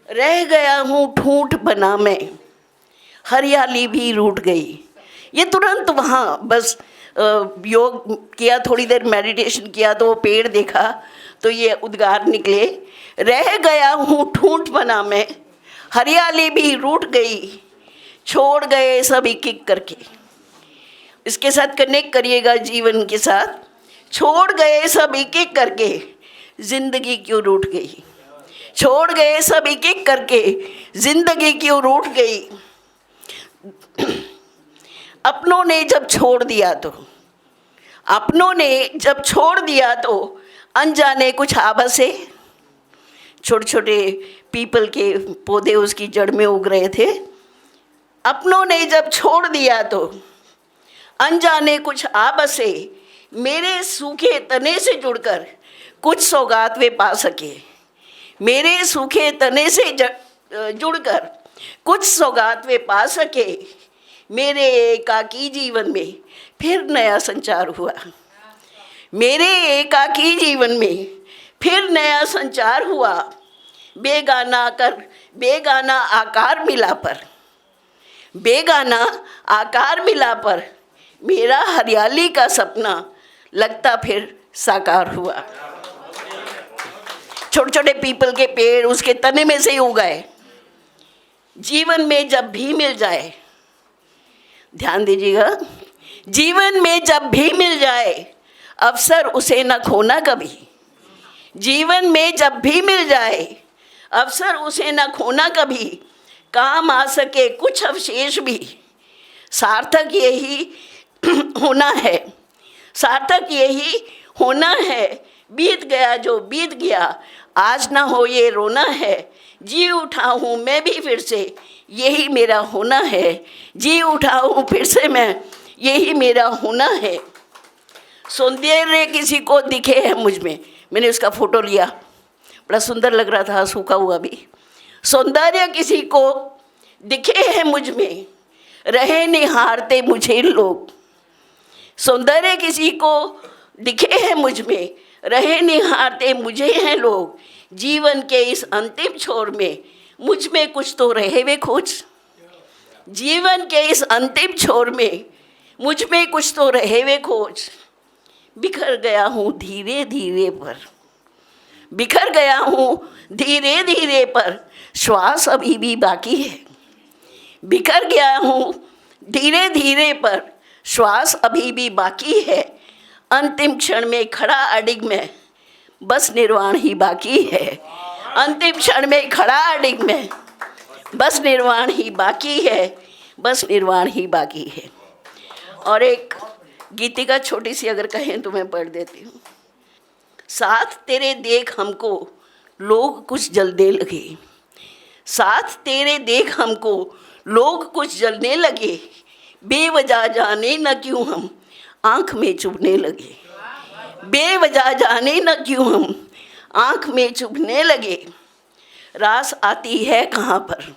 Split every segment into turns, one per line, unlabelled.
रह गया हूँ ठूंठ बना मैं, हरियाली भी रूठ गई। ये तुरंत वहाँ बस योग किया, थोड़ी देर मेडिटेशन किया तो वो पेड़ देखा तो ये उद्गार निकले, रह गया हूँ ठूंठ बना मैं, हरियाली भी रूठ गई, छोड़ गए सब एक एक करके। इसके साथ कनेक्ट करिएगा जीवन के साथ। छोड़ गए सब एक एक करके, जिंदगी क्यों रूठ गई। छोड़ गए सब एक एक करके, जिंदगी क्यों रूठ गई। अपनों ने जब छोड़ दिया तो, अपनों ने जब छोड़ दिया तो अनजाने कुछ आभसे, छोटे छोटे पीपल के पौधे उसकी जड़ में उग रहे थे। अपनों ने जब छोड़ दिया तो अनजाने कुछ आभसे, मेरे सूखे तने से जुड़कर कुछ सौगात वे पा सके। मेरे सूखे तने से जुड़कर कुछ सौगात वे पा सके। मेरे एकाकी जीवन में फिर नया संचार हुआ। मेरे एकाकी जीवन में फिर नया संचार हुआ। बेगाना आकार मिला पर, बेगाना आकार मिला पर, मेरा हरियाली का सपना लगता फिर साकार हुआ। छोटे छोटे पीपल के पेड़ उसके तने में से ही उगाए। जीवन में जब भी मिल जाए, ध्यान दीजिएगा, जीवन में जब भी मिल जाए अवसर उसे न खोना कभी। जीवन में जब भी मिल जाए अवसर उसे न खोना कभी, काम आ सके कुछ अवशेष भी, सार्थक यही होना है, सार्थक यही होना है। बीत गया जो बीत गया, आज ना हो ये रोना है। जी उठा हूँ मैं भी फिर से, यही मेरा होना है। जी उठा हूँ फिर से मैं, यही मेरा होना है। सौंदर्य किसी को दिखे है मुझ में, मैंने उसका फ़ोटो लिया, बड़ा सुंदर लग रहा था, सूखा हुआ भी। सौंदर्य किसी को दिखे है मुझ में, रहे निहारते मुझे लोग। सौंदर्य किसी को दिखे है मुझ में, रहे निहारते मुझे हैं लोग। जीवन के इस अंतिम छोर में मुझ में कुछ तो रहे वे खोज। जीवन के इस अंतिम छोर में मुझ में कुछ तो रहे वे खोज। बिखर गया हूँ धीरे धीरे पर, बिखर गया हूँ धीरे धीरे पर, श्वास अभी भी बाकी है। बिखर गया हूँ धीरे धीरे पर, श्वास अभी भी बाकी है। अंतिम क्षण में खड़ा अडिग में, बस निर्वाण ही बाकी है। अंतिम क्षण में खड़ा अडिग में, बस निर्वाण ही बाकी है, बस निर्वाण ही बाकी है। और एक गीतिका छोटी सी अगर कहें तो मैं पढ़ देती हूँ। साथ तेरे देख हमको लोग कुछ जलने लगे, साथ तेरे देख हमको लोग कुछ जलने लगे। बेवजह जाने न क्यों हम आँख में चुभने लगे। बेवजह जाने न क्यों हम आँख में चुभने लगे। रास आती है कहाँ पर,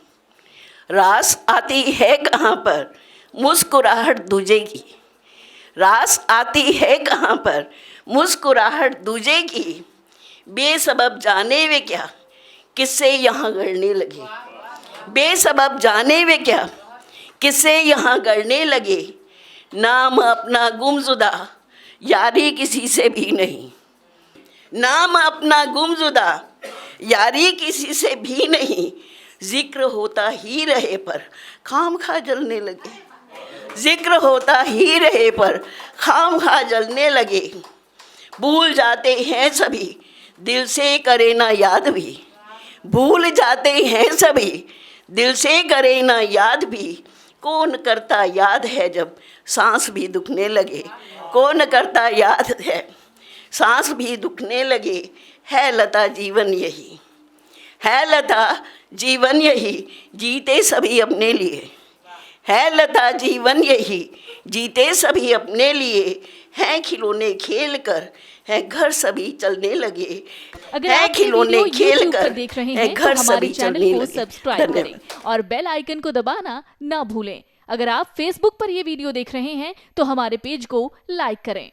रास आती है कहाँ पर, मुस्कुराहट दूजे की। रास आती है कहाँ पर, मुस्कुराहट दूजे की। बेसबब जाने वे क्या किससे यहाँ गड़ने लगे। बेसबब जाने वे क्या किससे यहाँ गड़ने लगे। नाम अपना गुमजुदा, यारी किसी से भी नहीं। नाम अपना गुमजुदा, यारी किसी से भी नहीं। जिक्र होता ही रहे पर खामखा जलने लगे। जिक्र होता ही रहे पर खामखा जलने लगे। भूल जाते हैं सभी दिल से करे ना याद भी। भूल जाते हैं सभी दिल से करे ना याद भी। कौन करता याद है जब सांस भी दुखने लगे। कौन करता याद है सांस भी दुखने लगे। है लता जीवन यही, है लता जीवन यही, जीते सभी अपने लिए। है लता जीवन यही, जीते सभी अपने लिए। हैं खिलौने खेल कर, है घर सभी चलने लगे।
अगर आप खिलौने खेल कर देख रहे हैं तो हमारे चैनल को सब्सक्राइब करें और बेल आइकन को दबाना ना भूलें। अगर आप फेसबुक पर ये वीडियो देख रहे हैं तो हमारे पेज को लाइक करें।